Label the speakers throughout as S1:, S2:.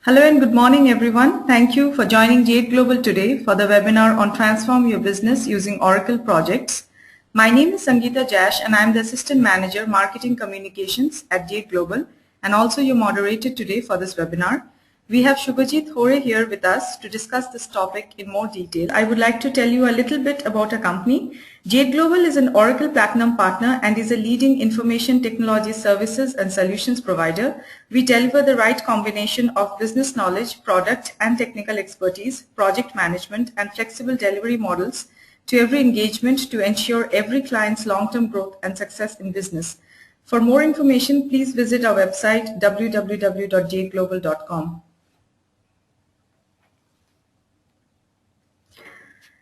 S1: Hello and good morning everyone. Thank you for joining Jade Global today for the webinar on Transform Your Business Using Oracle Projects. My name is Sangeeta Jash and I am the Assistant Manager Marketing Communications at Jade Global and also your moderator today for this webinar. We have Shubhajit Hore here with us to discuss this topic in more detail. I would like to tell you a little bit about our company. Jade Global is an Oracle Platinum partner and is a leading information technology services and solutions provider. We deliver the right combination of business knowledge, product and technical expertise, project management and flexible delivery models to every engagement to ensure every client's long-term growth and success in business. For more information, please visit our website www.jadeglobal.com.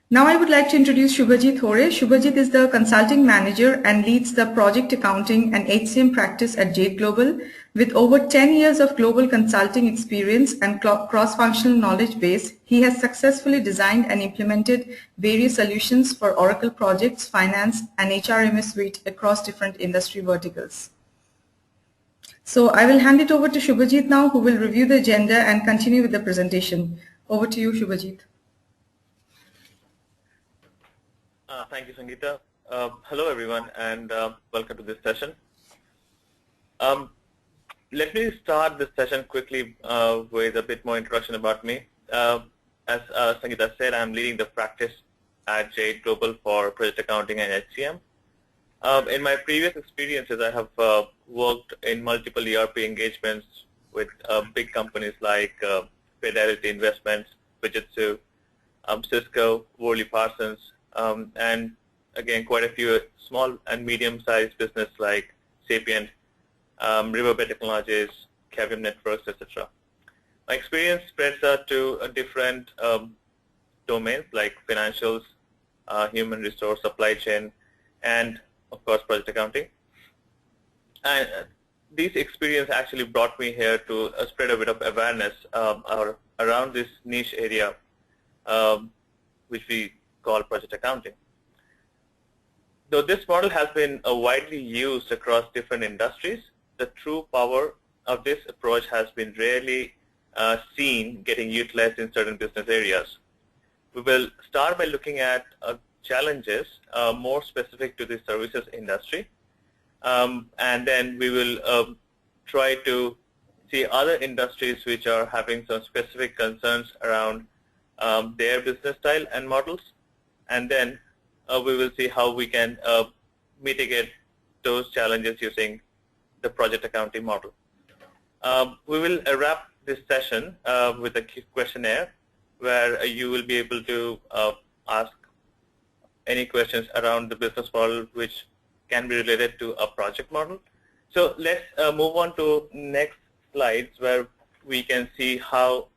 S1: Now I would like to introduce Shubhajit Hore. Shubhajit is the consulting manager and leads the project accounting and HCM practice at Jade Global. With over 10 years of global consulting experience and cross-functional knowledge base, he has successfully designed and implemented various solutions for Oracle projects, finance, and HRMS suite across different industry verticals. So I will hand it over to Shubhajit now, who will review the agenda and continue with the presentation. Over to you, Shubhajit.
S2: Thank you, Sangeeta. Hello, everyone, and welcome to this session. Let me start this session quickly with a bit more introduction about me. As Sangeeta said, I'm leading the practice at Jade Global for project accounting and HCM. In my previous experiences, I have worked in multiple ERP engagements with big companies like Fidelity Investments, Fujitsu, Cisco, Worley Parsons, and again, quite a few small and medium-sized business like Sapient, Riverbed Technologies, Cavium Networks, etc. My experience spreads out to different domains like financials, human resource, supply chain, and of course, project accounting. And these experiences actually brought me here to spread a bit of awareness around this niche area, which we call project accounting. Though this model has been widely used across different industries, the true power of this approach has been rarely seen getting utilized in certain business areas. We will start by looking at challenges more specific to the services industry, and then we will try to see other industries which are having some specific concerns around their business style and models, and then we will see how we can mitigate those challenges using the project accounting model. We will wrap this session with a questionnaire where you will be able to ask any questions around the business model which can be related to a project model. So let's move on to next slides where we can see how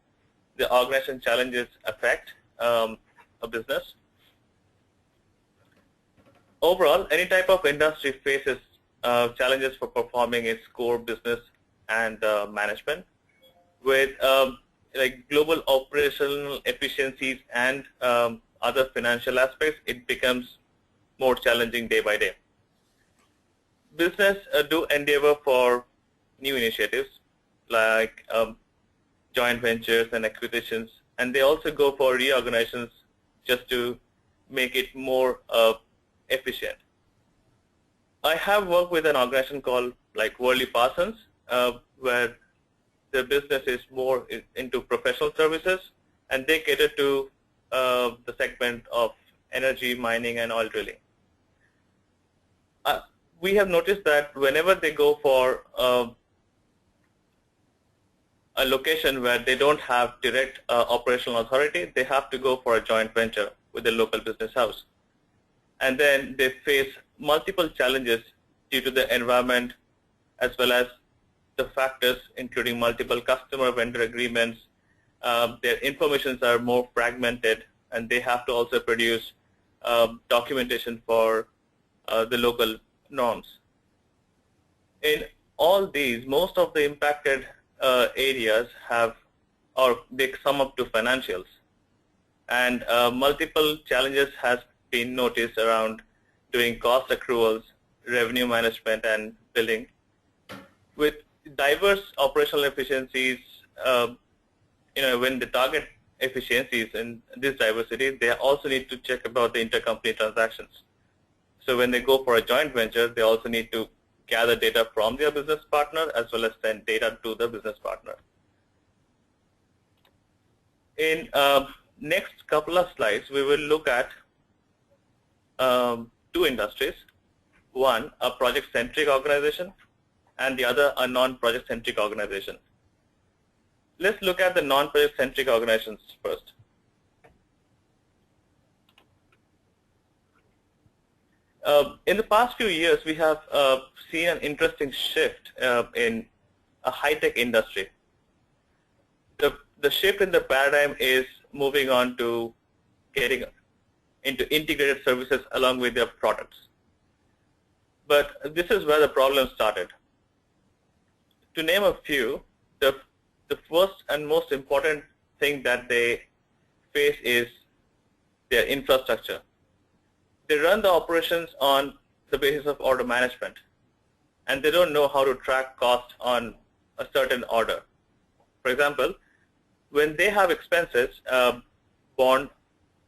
S2: the organization challenges affect a business. Overall, any type of industry faces challenges for performing its core business and management. With like global operational efficiencies and other financial aspects, it becomes more challenging day by day. Business do endeavor for new initiatives like joint ventures and acquisitions, and they also go for reorganizations just to make it more efficient. I have worked with an organization called like Worley Parsons, where the business is more into professional services, and they cater to the segment of energy, mining, and oil drilling. We have noticed that whenever they go for a location where they don't have direct operational authority, they have to go for a joint venture with the local business house. And then they face multiple challenges due to the environment as well as the factors including multiple customer vendor agreements. Their informations are more fragmented, and they have to also produce documentation for the local norms. In all these, most of the impacted areas have, or they sum up to financials, and multiple challenges has been noticed around doing cost accruals, revenue management, and billing. With diverse operational efficiencies, when they target efficiencies in this diversity, they also need to check about the intercompany transactions. So when they go for a joint venture, they also need to gather data from their business partner as well as send data to the business partner. In next couple of slides, we will look at two industries. One, a project-centric organization, and the other, a non-project-centric organization. Let's look at the non-project-centric organizations first. In the past few years, we have seen an interesting shift in a high-tech industry. The shift in the paradigm is moving on to getting into integrated services along with their products. But this is where the problem started. To name a few, the first and most important thing that they face is their infrastructure. They run the operations on the basis of order management, and they don't know how to track cost on a certain order. For example, when they have expenses borne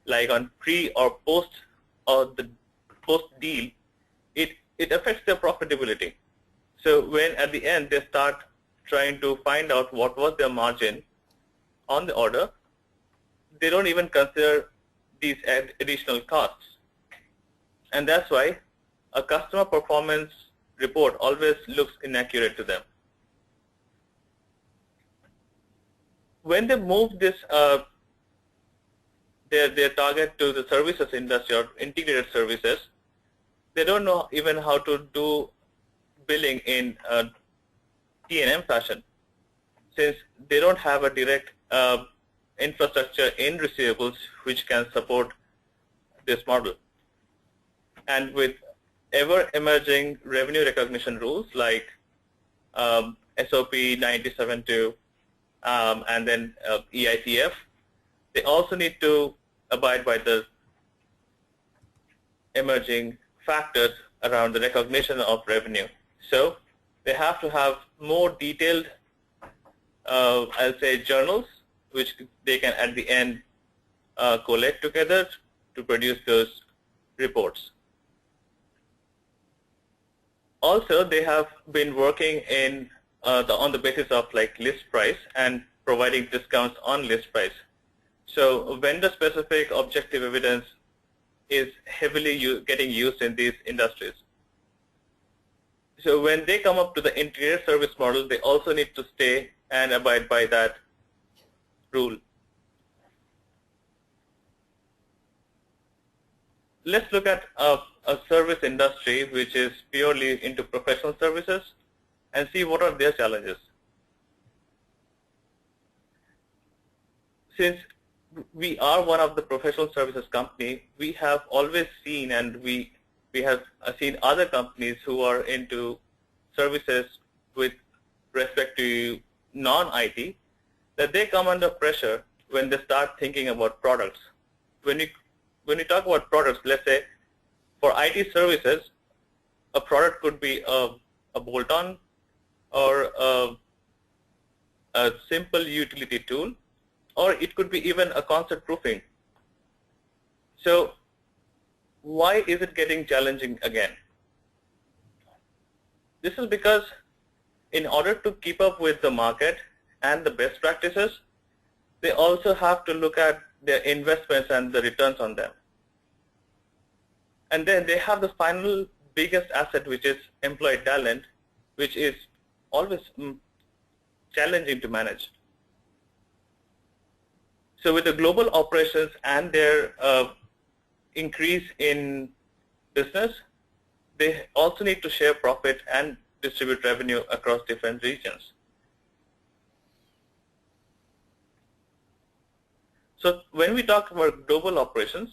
S2: like on pre or post or the post deal, it affects their profitability. So when at the end they start trying to find out what was their margin on the order, they don't even consider these additional costs. And that's why a customer performance report always looks inaccurate to them. When they move this their target to the services industry or integrated services, they don't know even how to do billing in T&M fashion, since they don't have a direct infrastructure in receivables which can support this model. And with ever-emerging revenue recognition rules like SOP 972 and then EITF, they also need to abide by the emerging factors around the recognition of revenue. So they have to have more detailed, I'll say, journals, which they can at the end collect together to produce those reports. Also, they have been working in on the basis of like list price and providing discounts on list price. So vendor-specific objective evidence is heavily getting used in these industries. So when they come up to the integrated service model, they also need to stay and abide by that rule. Let's look at a service industry which is purely into professional services and see what are their challenges. Since we are one of the professional services company, we have always seen, and we have seen other companies who are into services with respect to non-IT, that they come under pressure when they start thinking about products. When you talk about products, let's say for IT services, a product could be a bolt-on or a simple utility tool, or it could be even a concept proofing. So why is it getting challenging again? This is because in order to keep up with the market and the best practices, they also have to look at their investments and the returns on them. And then they have the final biggest asset, which is employee talent, which is always challenging to manage. So with the global operations and their increase in business, they also need to share profit and distribute revenue across different regions. So when we talk about global operations,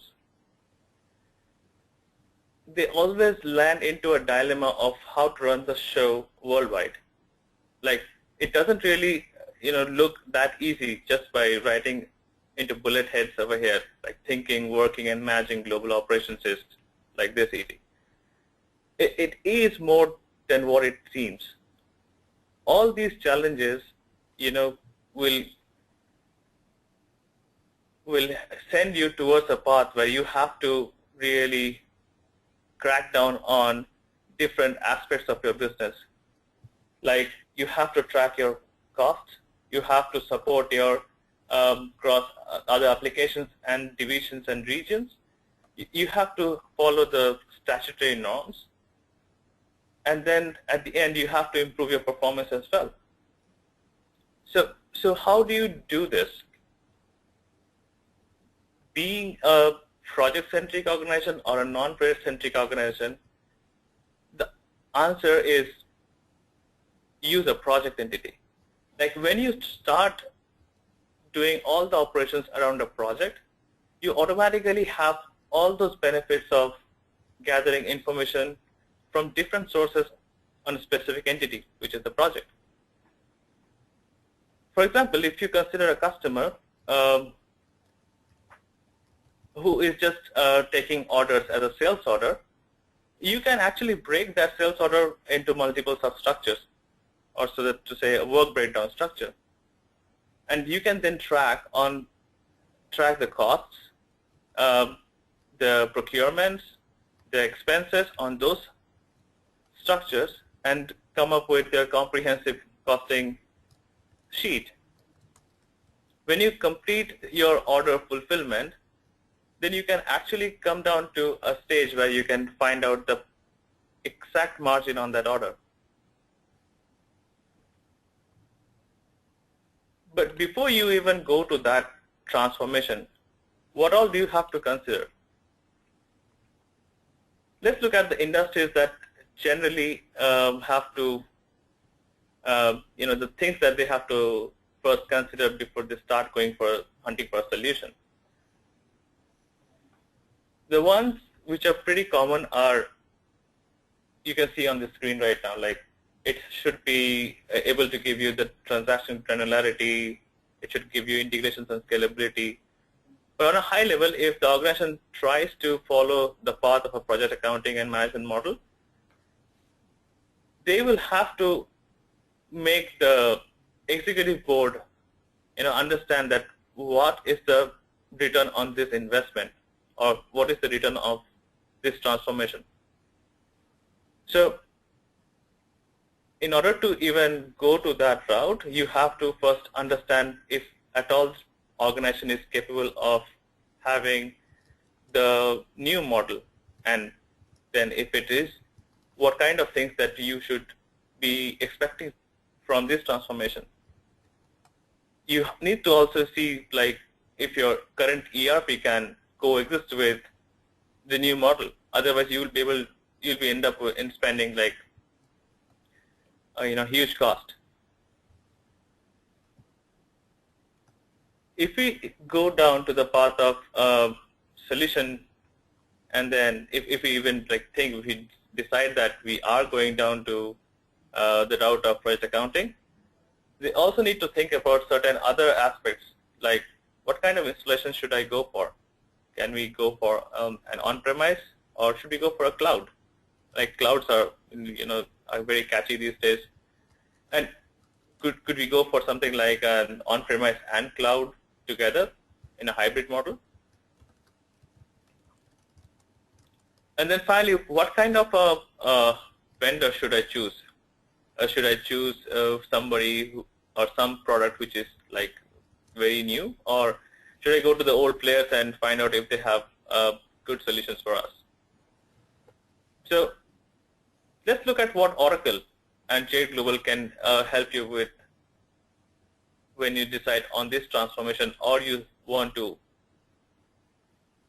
S2: they always land into a dilemma of how to run the show worldwide. Like, it doesn't really, look that easy just by writing into bullet heads over here, like thinking, working, and managing global operations is like this easy. It is more than what it seems. All these challenges, will will send you towards a path where you have to really crack down on different aspects of your business. Like you have to track your costs, you have to support your cross other applications and divisions and regions. You have to follow the statutory norms, and then at the end you have to improve your performance as well. So how do you do this? Being a project-centric organization or a non-project-centric organization, the answer is use a project entity. Like when you start doing all the operations around a project, you automatically have all those benefits of gathering information from different sources on a specific entity, which is the project. For example, if you consider a customer who is just taking orders as a sales order, you can actually break that sales order into multiple substructures, or so that to say a work breakdown structure. And you can then track the costs, the procurements, the expenses on those structures, and come up with a comprehensive costing sheet. When you complete your order fulfillment, then you can actually come down to a stage where you can find out the exact margin on that order. But before you even go to that transformation, what all do you have to consider? Let's look at the industries that generally have to, the things that they have to first consider before they start going for hunting for a solution. The ones which are pretty common are, you can see on the screen right now, like it should be able to give you the transaction granularity, it should give you integrations and scalability. But on a high level, if the organization tries to follow the path of a project accounting and management model, they will have to make the executive board understand that what is the return on this investment, or what is the return of this transformation. So in order to even go to that route, you have to first understand if at all organization is capable of having the new model, and then if it is, what kind of things that you should be expecting from this transformation. You need to also see like if your current ERP can coexist with the new model. Otherwise, you'll end up in spending like huge cost. If we go down to the path of solution, and then if we even if we decide that we are going down to the route of project accounting, they also need to think about certain other aspects, like what kind of installation should I go for? Can we go for an on-premise, or should we go for a cloud? Like clouds are are very catchy these days, and could we go for something like an on-premise and cloud together in a hybrid model? And then finally, what kind of a vendor should I choose? Should I choose somebody or some product which is like very new, or should I go to the old players and find out if they have good solutions for us? So let's look at what Oracle and Jade Global can help you with when you decide on this transformation, or you want to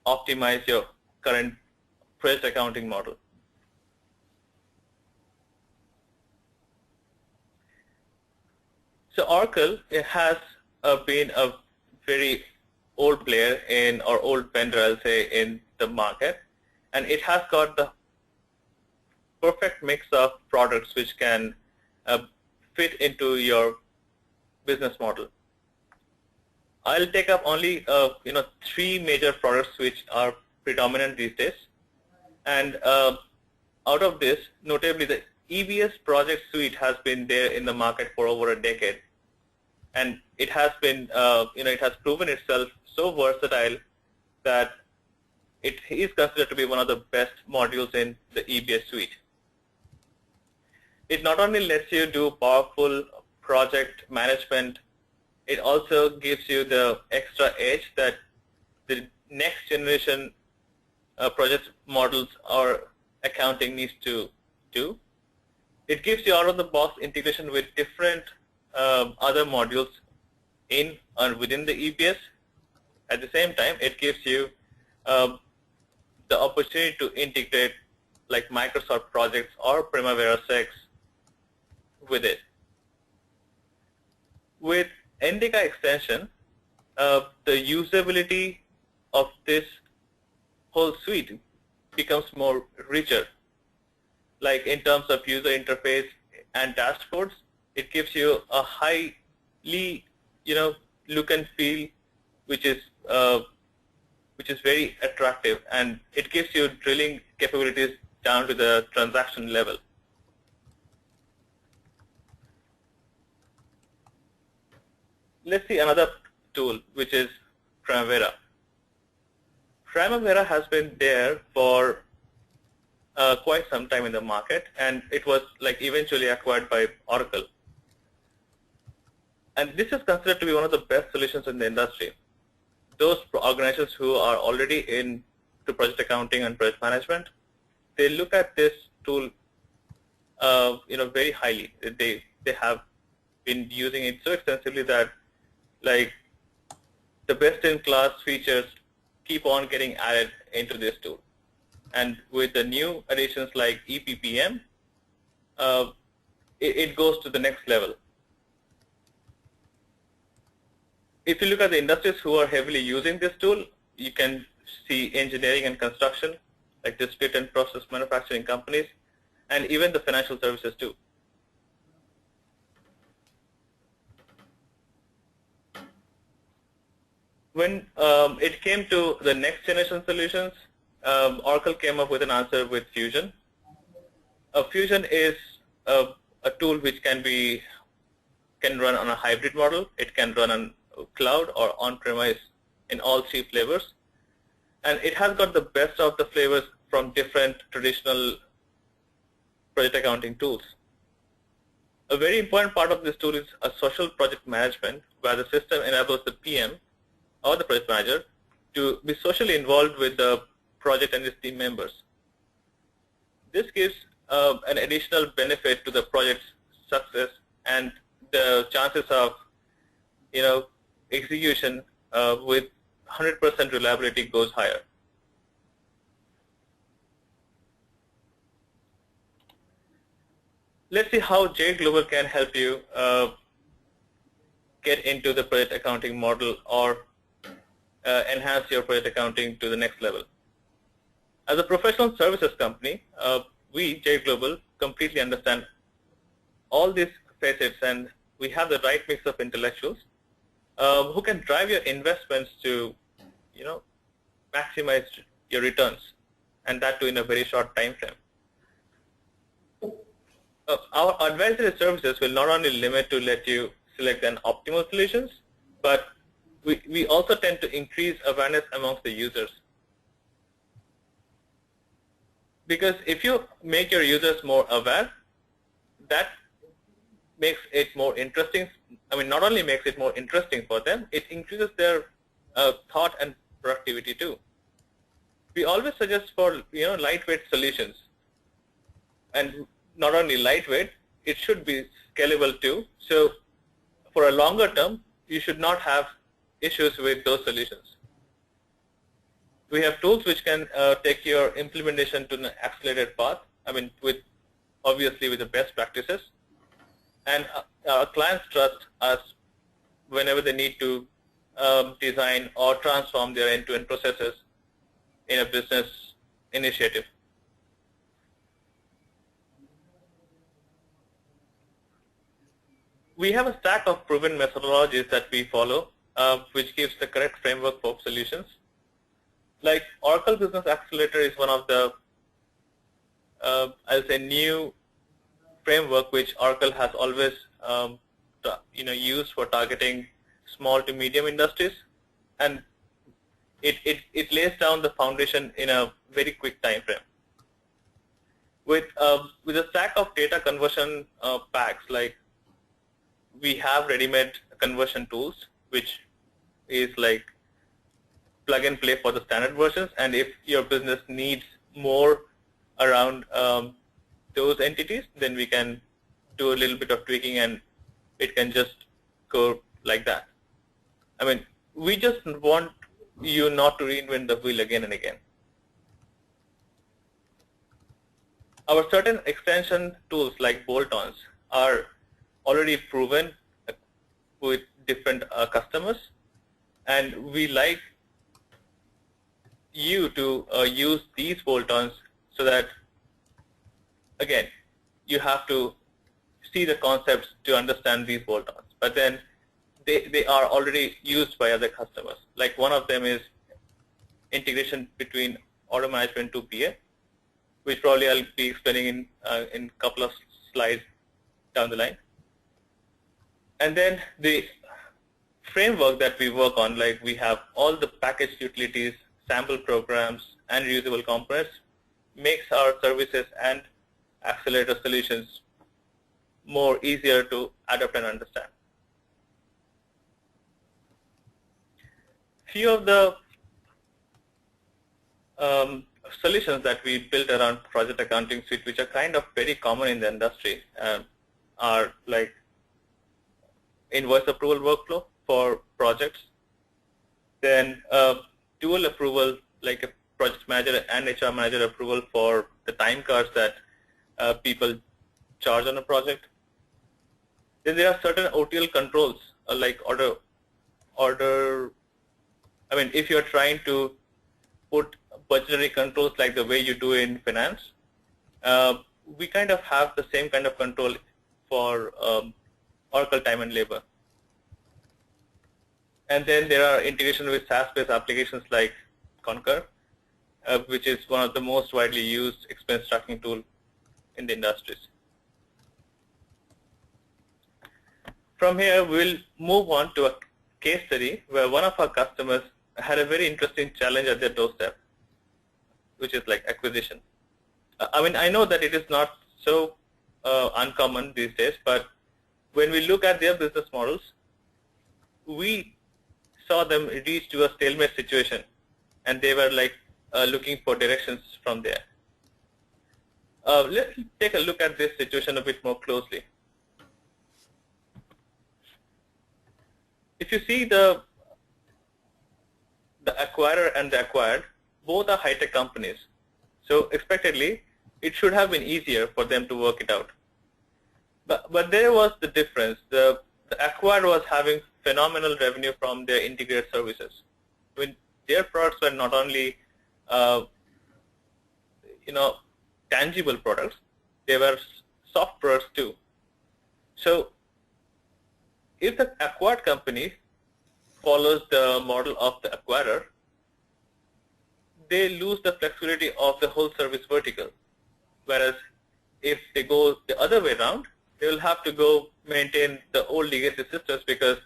S2: optimize your current project accounting model. So Oracle, it has been a very old player or old vendor, I'll say, in the market, and it has got the perfect mix of products which can fit into your business model. I'll take up only 3 major products which are predominant these days, and out of this, notably the EBS project suite has been there in the market for over a decade, and it has been it has proven itself so versatile that it is considered to be one of the best modules in the EBS suite. It not only lets you do powerful project management, it also gives you the extra edge that the next generation project models or accounting needs to do. It gives you out-of-the-box integration with different other modules in or within the EBS. At the same time, it gives you the opportunity to integrate like Microsoft projects or Primavera 6 with it. With Indica extension, the usability of this whole suite becomes more richer. Like in terms of user interface and dashboards, it gives you a highly, look and feel, which is very attractive, and it gives you drilling capabilities down to the transaction level. Let's see another tool, which is Primavera. Primavera has been there for quite some time in the market, and it was like eventually acquired by Oracle. And this is considered to be one of the best solutions in the industry. Those organizations who are already into project accounting and project management, they look at this tool, very highly. They have been using it so extensively that like the best-in-class features keep on getting added into this tool. And with the new additions like EPPM, it goes to the next level. If you look at the industries who are heavily using this tool, you can see engineering and construction, like discrete and process manufacturing companies, and even the financial services too. When it came to the next generation solutions, Oracle came up with an answer with Fusion. Fusion is a tool which can run on a hybrid model. It can run on cloud or on-premise in all three flavors. And it has got the best of the flavors from different traditional project accounting tools. A very important part of this tool is a social project management, where the system enables the PM or the project manager to be socially involved with the project and its team members. This gives an additional benefit to the project's success, and the chances of execution with 100% reliability goes higher. Let's see how Jade Global can help you get into the project accounting model or enhance your project accounting to the next level. As a professional services company, we, Jade Global, completely understand all these facets, and we have the right mix of intellectuals who can drive your investments to, maximize your returns, and that too in a very short time frame. Our advisory services will not only limit to let you select an optimal solutions, but we also tend to increase awareness amongst the users. Because if you make your users more aware, that makes it more interesting. I mean, not only makes it more interesting for them, it increases their thought and productivity too. We always suggest for lightweight solutions, and not only lightweight, it should be scalable too. So for a longer term, you should not have issues with those solutions. We have tools which can take your implementation to an accelerated path. I mean, obviously with the best practices. And our clients trust us whenever they need to design or transform their end-to-end processes in a business initiative. We have a stack of proven methodologies that we follow, which gives the correct framework for solutions. Like Oracle Business Accelerator is one of the, as a new framework which Oracle has always, used for targeting small to medium industries, and it lays down the foundation in a very quick time frame. With a stack of data conversion packs, like we have ready-made conversion tools, which is like plug and play for the standard versions. And if your business needs more around those entities, then we can do a little bit of tweaking and it can just go like that. I mean, we just want you not to reinvent the wheel again and again. Our certain extension tools like bolt-ons are already proven with different customers, and we like you to use these bolt-ons so that, again, you have to see the concepts to understand these bolt-ons, but then they are already used by other customers. Like one of them is integration between order management to PA, which probably I'll be explaining in a couple of slides down the line. And then the framework that we work on, like we have all the packaged utilities, sample programs, and reusable components, makes our services and accelerator solutions more easier to adapt and understand. Few of the solutions that we built around project accounting suite, which are kind of very common in the industry, are like invoice approval workflow for projects, then dual approval, like a project manager and HR manager approval for the time cards that people charge on a project. Then there are certain OTL controls, like order. I mean, if you're trying to put budgetary controls like the way you do in finance, we kind of have the same kind of control for Oracle time and labor. And then there are integration with SaaS-based applications like Concur, which is one of the most widely used expense tracking tool in the industries. From here, we'll move on to a case study where one of our customers had a very interesting challenge at their doorstep, which is like acquisition. I mean, I know that it is not so uncommon these days, but when we look at their business models, we saw them reach to a stalemate situation, and they were like looking for directions from there. Let's take a look at this situation a bit more closely. If you see the acquirer and the acquired, both are high-tech companies. So expectedly, it should have been easier for them to work it out. But there was the difference. The acquired was having phenomenal revenue from their integrated services. I mean, their products were not only tangible products, they were soft products too. So if the acquired company follows the model of the acquirer, they lose the flexibility of the whole service vertical. Whereas if they go the other way around, they will have to go maintain the old legacy systems because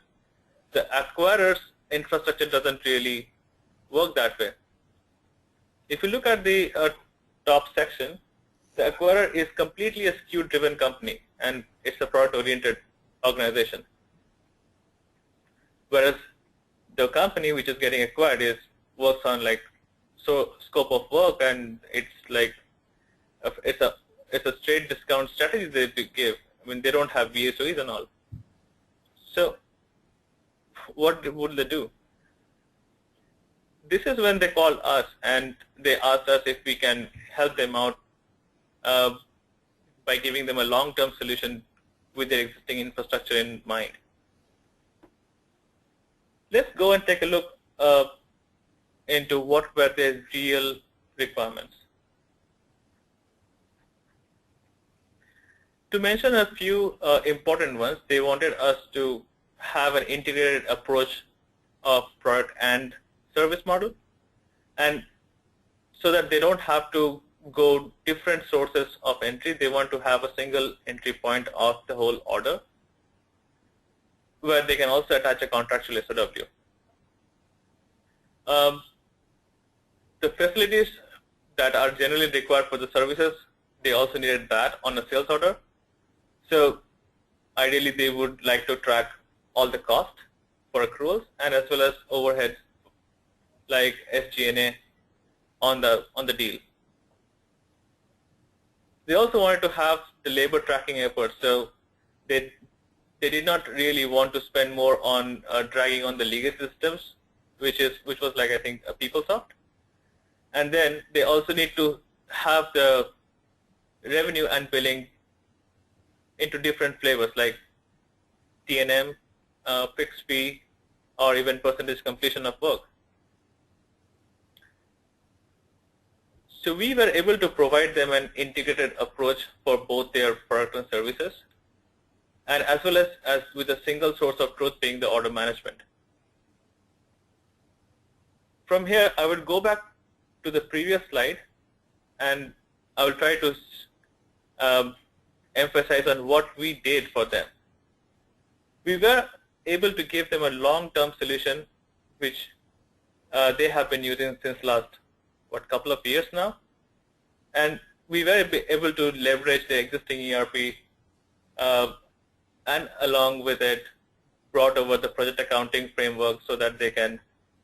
S2: the acquirer's infrastructure doesn't really work that way. If you look at the top section, the acquirer is completely a SKU-driven company, and it's a product-oriented organization. Whereas the company which is getting acquired works on like scope of work, and it's like it's a straight discount strategy they give. I mean, they don't have VSOEs and all. So what would they do? This is when they call us and they ask us if we can help them out by giving them a long-term solution with their existing infrastructure in mind. Let's go and take a look into what were their real requirements. To mention a few important ones, they wanted us to have an integrated approach of product and service model, and so that they don't have to go different sources of entry. They want to have a single entry point of the whole order, where they can also attach a contractual SOW. the facilities that are generally required for the services, they also needed that on a sales order. So ideally, they would like to track all the cost for accruals and as well as overheads like SG&A on the deal. They also wanted to have the labor tracking efforts, so they did not really want to spend more on dragging on the legacy systems, which was like, I think, a PeopleSoft. And then they also need to have the revenue and billing into different flavors like T&M, fixed fee, or even percentage completion of work. So we were able to provide them an integrated approach for both their product and services, and as well as with a single source of truth being the order management. From here, I would go back to the previous slide, and I will try to emphasize on what we did for them. We were able to give them a long-term solution, which they have been using since last couple of years now, and we were able to leverage the existing ERP and along with it brought over the project accounting framework so that they can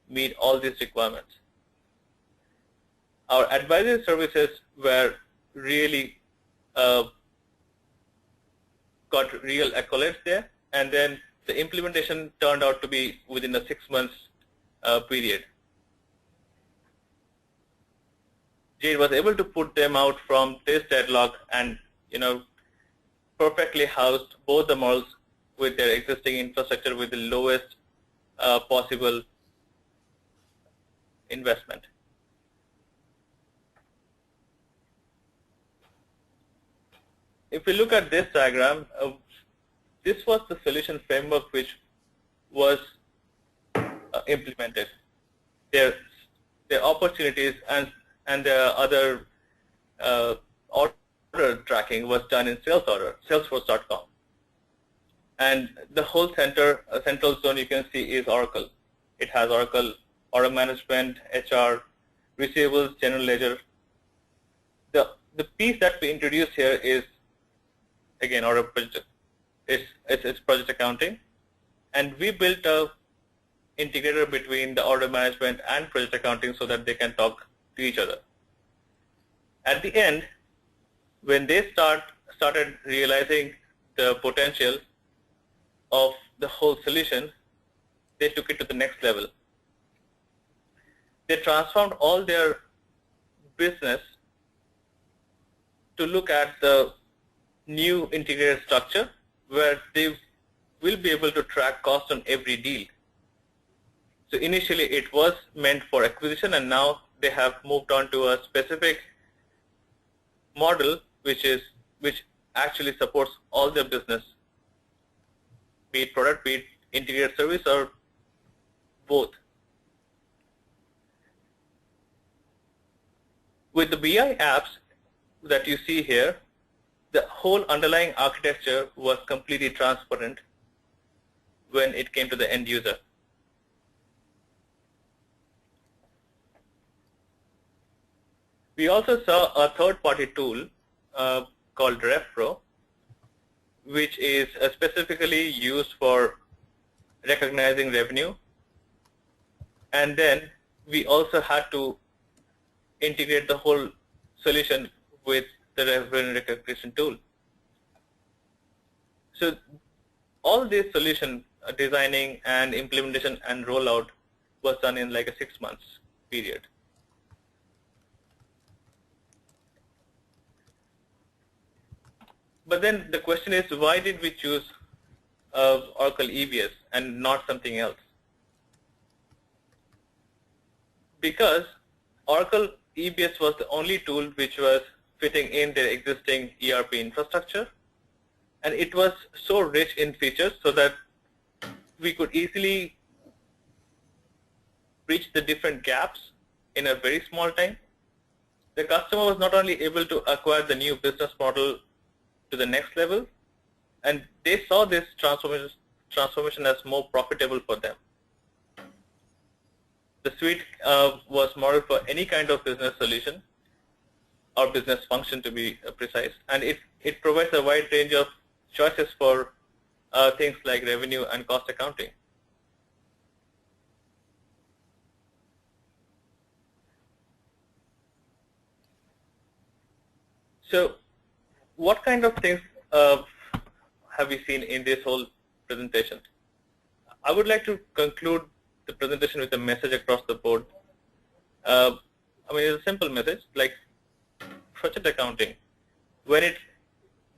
S2: meet all these requirements. Our advisory services were really got real accolades there, and then the implementation turned out to be within a 6 months period. Jade was able to put them out from this deadlock and, perfectly housed both the models with their existing infrastructure with the lowest possible investment. If we look at this diagram, this was the solution framework which was implemented. Their opportunities and the other order tracking was done in Salesforce.com. And the whole central zone you can see is Oracle. It has Oracle order management, HR, receivables, general ledger. The piece that we introduced here is, again, it's project accounting, and we built a integrator between the order management and project accounting so that they can talk to each other. At the end, when they started realizing the potential of the whole solution, they took it to the next level. They transformed all their business to look at the new integrated structure where they will be able to track cost on every deal. So initially it was meant for acquisition, and now they have moved on to a specific model which actually supports all their business, be it product, be it integrated service, or both. With the BI apps that you see here, the whole underlying architecture was completely transparent when it came to the end user. We also saw a third-party tool called RevPro, which is specifically used for recognizing revenue. And then we also had to integrate the whole solution with the revenue recognition tool. So all this solution designing and implementation and rollout was done in like a 6 months period. But then the question is, why did we choose Oracle EBS and not something else? Because Oracle EBS was the only tool which was fitting in their existing ERP infrastructure, and it was so rich in features so that we could easily reach the different gaps in a very small time. The customer was not only able to acquire the new business model to the next level, and they saw this transformation as more profitable for them. The suite was modeled for any kind of business solution or business function, to be precise, and it provides a wide range of choices for things like revenue and cost accounting. So what kind of things have we seen in this whole presentation? I would like to conclude the presentation with a message across the board. I mean, it's a simple message, like project accounting, when it's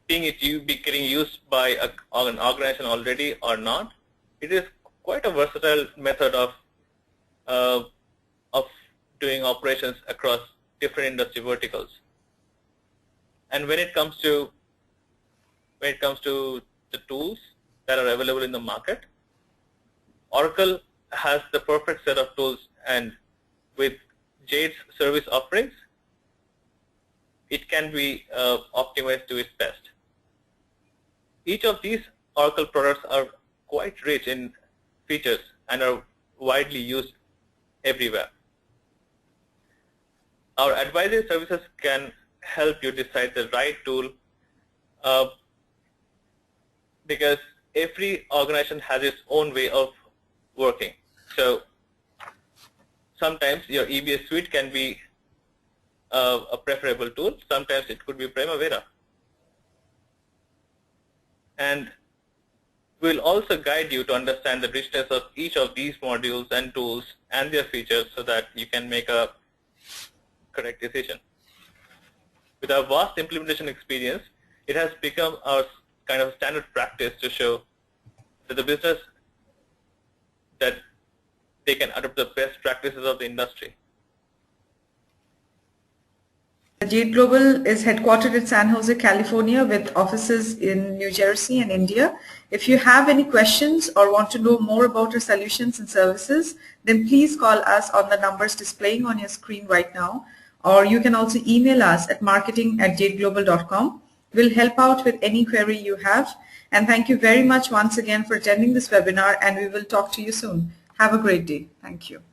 S2: getting used by an organization already or not, it is quite a versatile method of doing operations across different industry verticals. And when it comes to the tools that are available in the market, Oracle has the perfect set of tools, and with Jade's service offerings, it can be optimized to its best. Each of these Oracle products are quite rich in features and are widely used everywhere. Our advisory services can help you decide the right tool because every organization has its own way of working. So sometimes your EBS suite can be a preferable tool. Sometimes it could be Primavera. And we'll also guide you to understand the richness of each of these modules and tools and their features so that you can make a correct decision. With our vast implementation experience, it has become our kind of standard practice to show that the business that they can adopt the best practices of the industry.
S1: Jade Global is headquartered in San Jose, California, with offices in New Jersey and India. If you have any questions or want to know more about our solutions and services, then please call us on the numbers displaying on your screen right now, or you can also email us at marketing@jadeglobal.com. We'll help out with any query you have. And thank you very much once again for attending this webinar, and we will talk to you soon. Have a great day. Thank you.